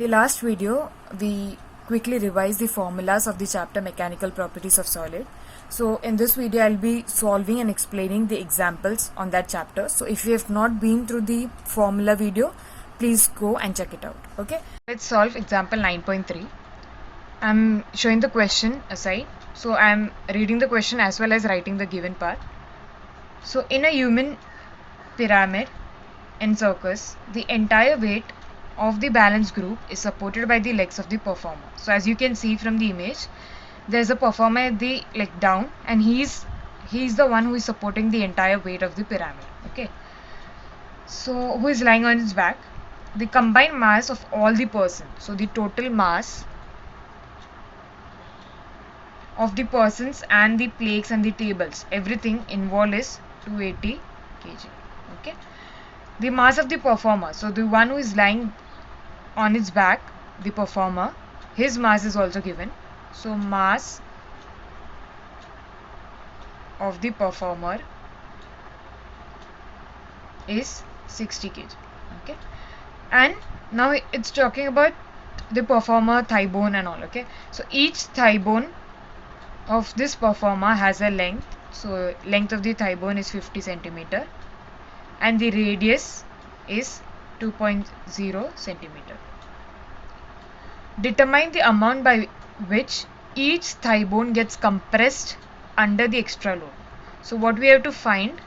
In the last video, we quickly revised the formulas of the chapter Mechanical Properties of Solid. So in this video, I'll be solving and explaining the examples on that chapter. So if you have not been through the formula video, please go and check it out. Okay. Let's solve example 9.3. I'm showing the question aside. So I'm reading the question as well as writing the given part. So in a human pyramid in circus, the entire weight of the balance group is supported by the legs of the performer. So as you can see from the image, there's a performer at the leg down, and he's the one who is supporting the entire weight of the pyramid. Okay, so who is lying on his back. The combined mass of all the person, so the total mass of the persons and the plaques and the tables, everything involved is 280 kg. Okay, the mass of the performer, so the one who is lying on its back, the performer, his mass is also given. So mass of the performer is 60 kg. Okay, and now it's talking about the performer thigh bone and all. Okay, so each thigh bone of this performer has a length. So length of the thigh bone is 50 centimeter and the radius is 2.0 centimeter. Determine the amount by which each thigh bone gets compressed under the extra load. So what we have to find,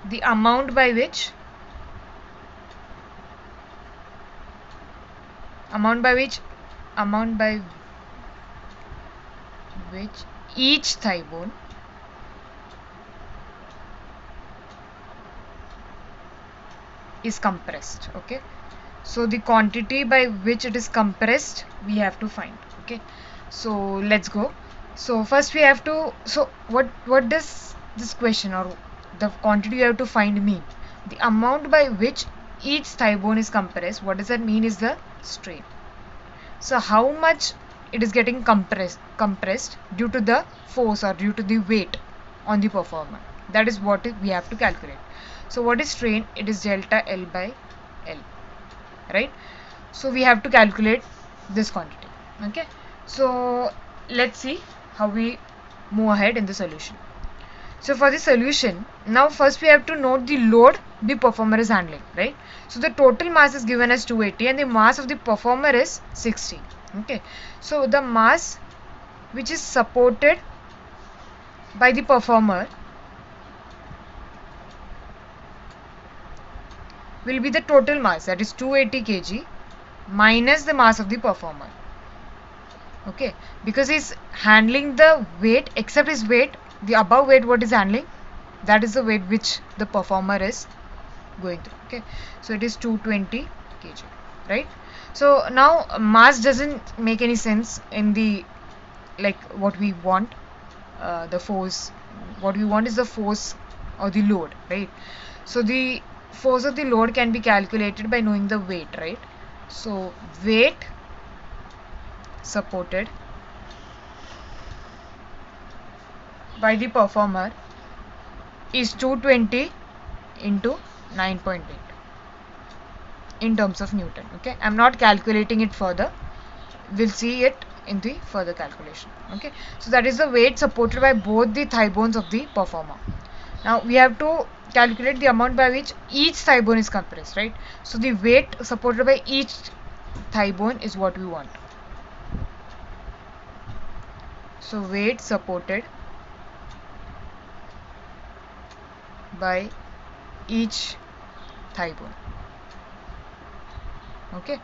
the amount by which each thigh bone is compressed. Okay, so the quantity by which it is compressed we have to find. Okay, so let's go. So first we have to, so what does this question or the quantity you have to find mean? The amount by which each thigh bone is compressed, what does that mean is the strain. So how much it is getting compressed due to the force or due to the weight on the performer, that is what we have to calculate. So what is strain? It is delta L by L, right? So we have to calculate this quantity. Okay, so let's see how we move ahead in the solution. So for the solution, now first we have to note the load the performer is handling, right? So the total mass is given as 280 and the mass of the performer is 60. Okay, so the mass which is supported by the performer will be the total mass, that is 280 kg minus the mass of the performer. Okay, because he's handling the weight, except his weight, the above weight what is handling, that is the weight which the performer is going through. Okay, so it is 220 kg, right? So now mass doesn't make any sense in the, like what we want, the force, what we want is the force or the load, right? So the force of the load can be calculated by knowing the weight, right? So weight supported by the performer is 220 into 9.8 in terms of Newton. Okay, I'm not calculating it further, we'll see it in the further calculation. Okay, so that is the weight supported by both the thigh bones of the performer. Now we have to calculate the amount by which each thigh bone is compressed, right? So the weight supported by each thigh bone is what we want. So weight supported by each thigh bone. Okay,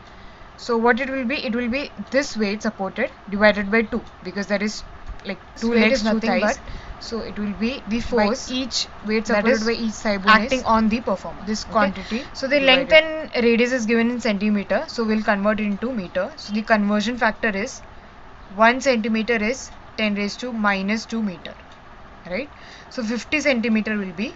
so what it will be? It will be this weight supported divided by 2, because there is like 2 legs, 2 thighs. So it will be the force by each weight supported by each thigh bone acting on the performer. This quantity. So the length and radius is given in centimeter. So we'll convert it into meter. So the conversion factor is 1 centimeter is 10 raised to minus 2 meter, right? So 50 centimeter will be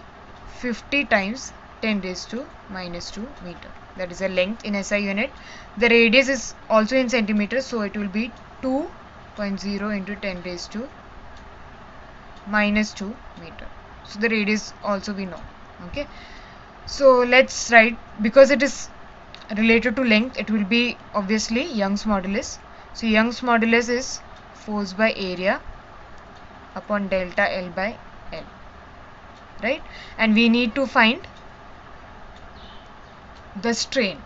50 times 10 raised to minus 2 meter. That is a length in SI unit. The radius is also in centimeters, so it will be 2.0 into 10 raised to minus 2 meter. So the radius also we know. Okay, so let's write, because it is related to length, it will be obviously Young's modulus. So Young's modulus is force by area upon delta L by L, right? And we need to find the strain.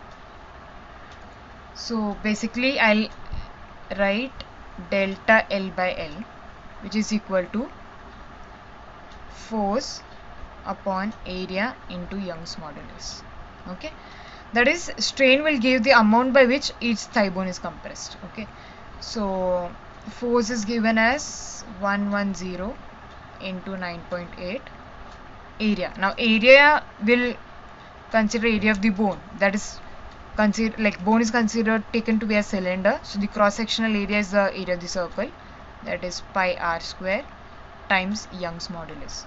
So basically I'll write delta L by L, which is equal to force upon area into Young's modulus. Okay, that is, strain will give the amount by which each thigh bone is compressed. Okay, so force is given as 110 into 9.8. Area, now area will consider area of the bone, that is consider, like, bone is considered taken to be a cylinder, so the cross sectional area is the area of the circle, that is pi r square times Young's modulus.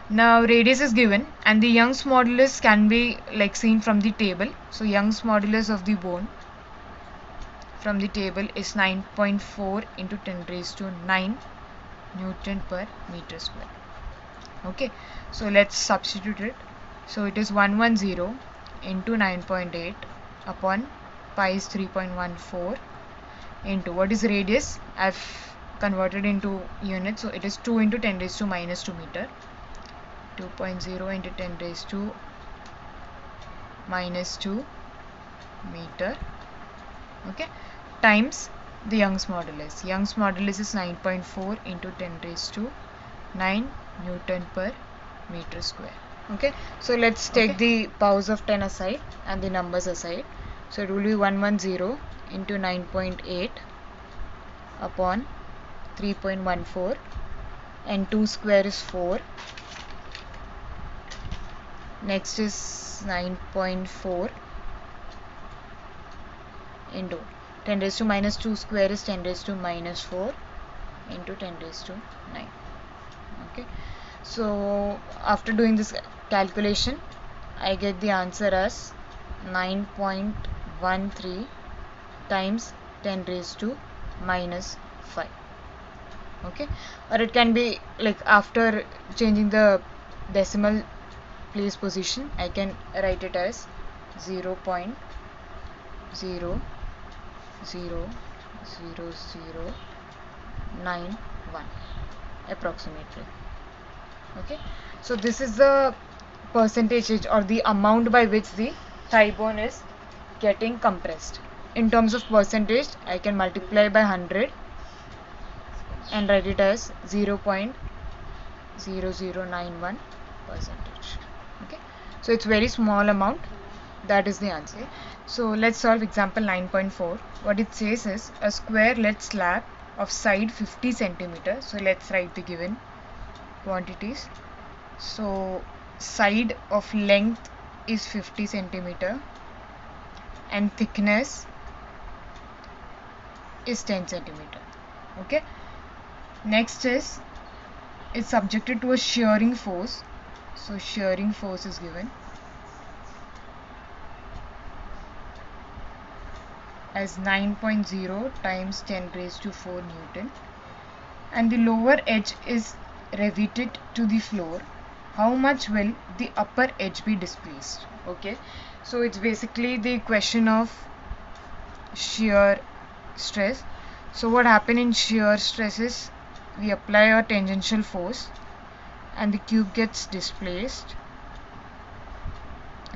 Now radius is given and the Young's modulus can be like seen from the table. So Young's modulus of the bone from the table is 9.4 into 10 raised to 9 Newton per meter square. Okay, so let's substitute it. So it is 110 into 9.8 upon pi is 3.14 into, what is radius? I've converted into units, so it is 2 into 10 raised to minus 2 meter. 2.0 into 10 raised to minus 2 meter. Okay, times the Young's modulus. Young's modulus is 9.4 into 10 raised to 9 Newton per meter square. Okay, so let's take the powers of 10 aside and the numbers aside. So it will be 110 into 9.8 upon 3.14, and 2 square is 4. Next is 9.4 into 10 raised to minus 2 square is 10 raised to minus 4 into 10 raised to 9. Okay, so after doing this calculation, I get the answer as 9.13 times 10 raised to minus 5. Okay, or it can be like, after changing the decimal place position, I can write it as 0.0000091 approximately. Okay, so this is the percentage or the amount by which the thigh bone is getting compressed. In terms of percentage, I can multiply by 100 and write it as 0.0091 percentage. Okay, so it's very small amount. That is the answer. So let's solve example 9.4. What it says is a square lead slab of side 50 centimeter. So let's write the given quantities. So side of length is 50 centimeter and thickness is 10 centimeter. Okay, next is it's subjected to a shearing force. So shearing force is given as 9.0 times 10 raised to 4 Newton, and the lower edge is riveted to the floor. How much will the upper edge be displaced? Okay, so it's basically the question of shear stress. So what happens in shear stress is we apply a tangential force and the cube gets displaced.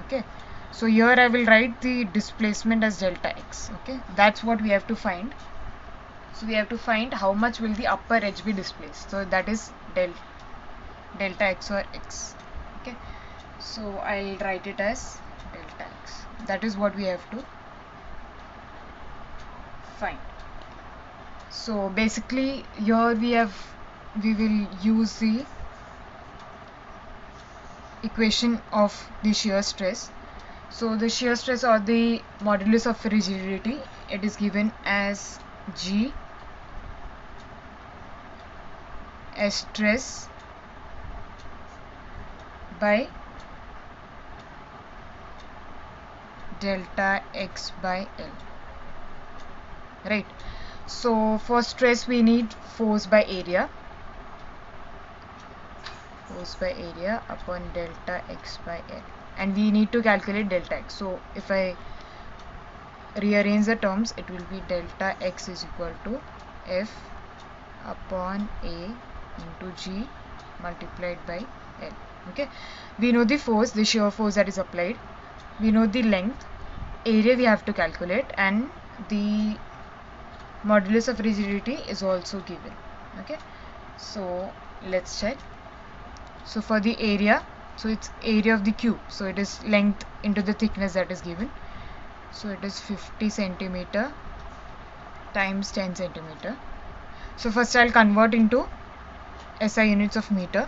Okay, so here I will write the displacement as delta x. Okay, that's what we have to find. So we have to find how much will the upper edge be displaced. So that is delta x or x. Okay, so I'll write it as delta x. That is what we have to find. So basically here we will use the equation of the shear stress. So the shear stress or the modulus of rigidity, it is given as G as stress by delta x by L. Right. So for stress we need force by area. Force by area upon delta x by L. And we need to calculate delta x. So if I rearrange the terms, it will be delta x is equal to F upon A into G multiplied by L. Okay, we know the force, the shear force that is applied, we know the length, area we have to calculate, and the modulus of rigidity is also given. Okay, so let's check. So for the area, so it's area of the cube, so it is length into the thickness that is given, so it is 50 centimeter times 10 centimeter. So first I'll convert into SI units of meter.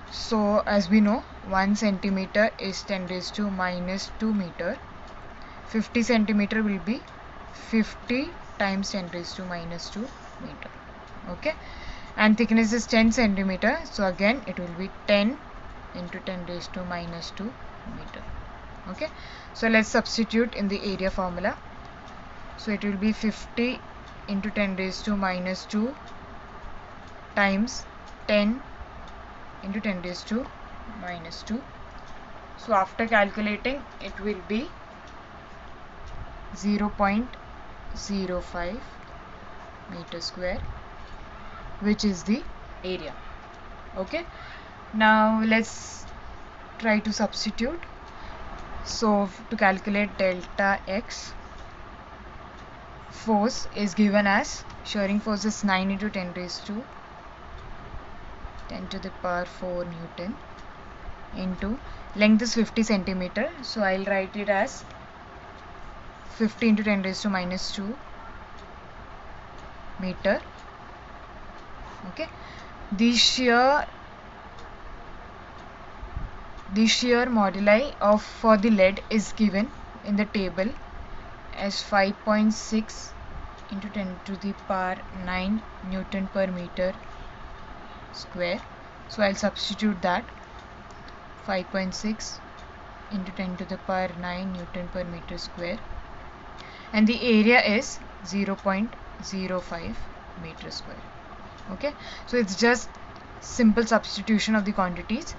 So as we know, 1 centimeter is 10 raised to minus 2 meter. 50 centimeter will be 50 times 10 raised to minus 2 meter. Okay, and thickness is 10 centimeter, so again it will be 10 into 10 raised to minus 2 meter. Okay, so let's substitute in the area formula. So it will be 50 into 10 raised to minus 2 times 10 into 10 raised to minus 2. So after calculating, it will be 0.05 meter square, which is the area. Okay, now let's try to substitute. So to calculate delta x, force is given as, shearing force is 9 into 10 raised to 10 to the power 4 Newton, into length is 50 centimeter, so I'll write it as 50 into 10 raised to minus 2 meter. Okay, the shear moduli of for the lead is given in the table as 5.6 into 10 to the power 9 Newton per meter square. So I'll substitute that, 5.6 into 10 to the power 9 Newton per meter square, and the area is 0.05 meter square. Okay, so it's just simple substitution of the quantities.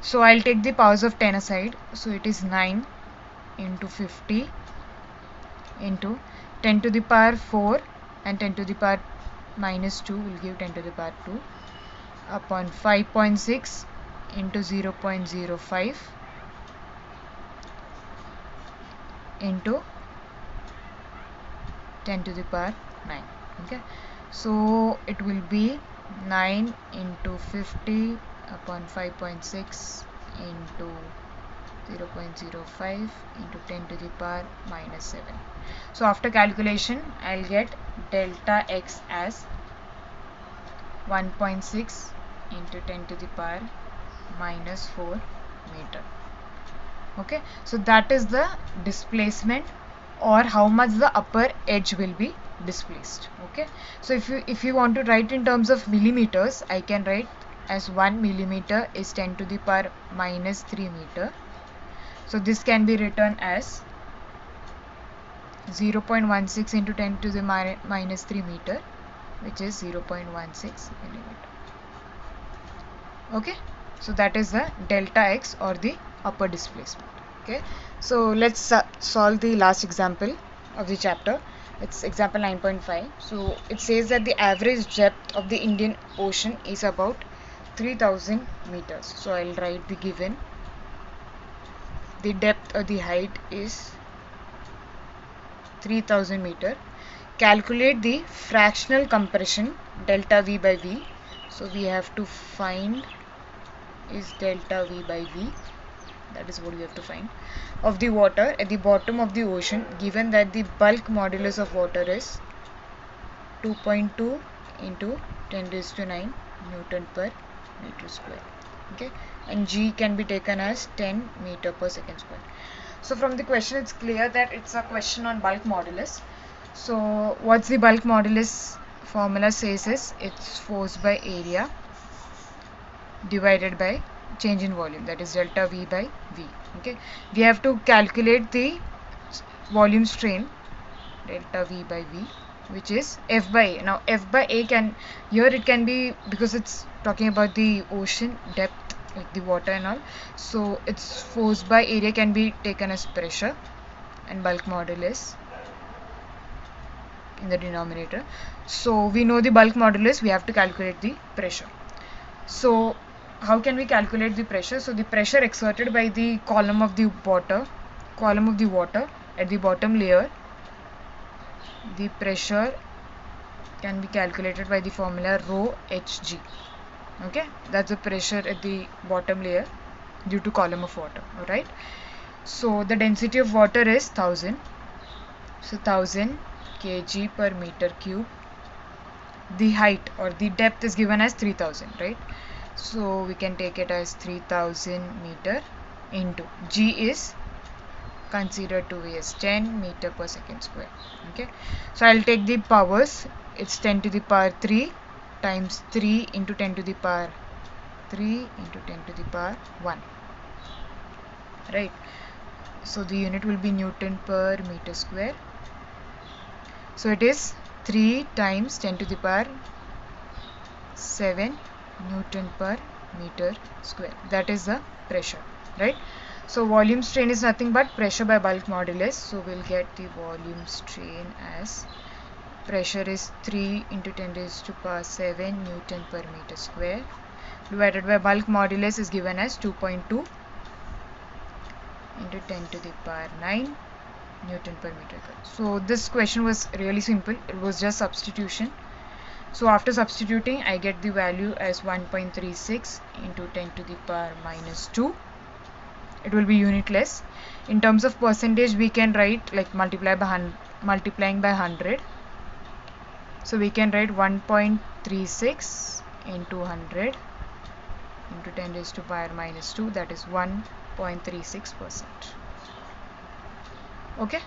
So I'll take the powers of 10 aside, so it is 9 into 50 into 10 to the power 4, and 10 to the power minus 2 will give 10 to the power 2 upon 5.6 into 0.05 into 10 to the power 9. Okay, so it will be 9 into 50 upon 5.6 into 0.05 into 10 to the power minus 7. So after calculation, I'll get delta x as 1.6 into 10 to the power minus 4 meter. Okay, so that is the displacement, or how much the upper edge will be displaced. Okay, so if you want to write in terms of millimeters, I can write as 1 millimeter is 10 to the power minus 3 meter. So this can be written as 0.16 into 10 to the minus 3 meter, which is 0.16 millimeter. Okay, so that is the delta x, or the upper displacement. Okay, so let's solve the last example of the chapter. It's example 9.5. So it says that the average depth of the Indian Ocean is about 3000 meters. So I'll write the given. The depth or the height is 3000 meter. Calculate the fractional compression delta V by V. So we have to find is delta V by V. That is what we have to find, of the water at the bottom of the ocean, given that the bulk modulus of water is 2.2 into 10 raised to 9 Newton per meter square. Okay, and G can be taken as 10 meter per second square. So from the question, it's clear that it's a question on bulk modulus. So what's the bulk modulus formula says is, it's force by area divided by change in volume, that is delta V by V. Okay, we have to calculate the volume strain delta V by V, which is F by A. Now F by A can, here it can be, because it's talking about the ocean depth, like the water and all, so its force by area can be taken as pressure, and bulk modulus in the denominator. So we know the bulk modulus, we have to calculate the pressure. So how can we calculate the pressure? So the pressure exerted by the column of the water at the bottom layer, the pressure can be calculated by the formula rho Hg. Okay, that's the pressure at the bottom layer due to column of water. Alright, so the density of water is 1000, so 1000 kg per meter cube. The height or the depth is given as 3000, right? So we can take it as 3000 meter into G is considered to be as 10 meter per second square. Okay, so I'll take the powers. It's 10 to the power 3 times 3 into 10 to the power 3 into 10 to the power 1, right? So the unit will be Newton per meter square. So it is 3 times 10 to the power 7 Newton per meter square. That is the pressure, right? So volume strain is nothing but pressure by bulk modulus. So we'll get the volume strain as pressure is 3 into 10 raised to power 7 Newton per meter square divided by bulk modulus is given as 2.2 into 10 to the power 9 Newton per meter square. So this question was really simple. It was just substitution. So after substituting, I get the value as 1.36 into 10 to the power minus 2. It will be unitless. In terms of percentage, we can write like multiplying by 100. So we can write 1.36 into 100 into 10 raised to power minus 2, that is 1.36%. Okay.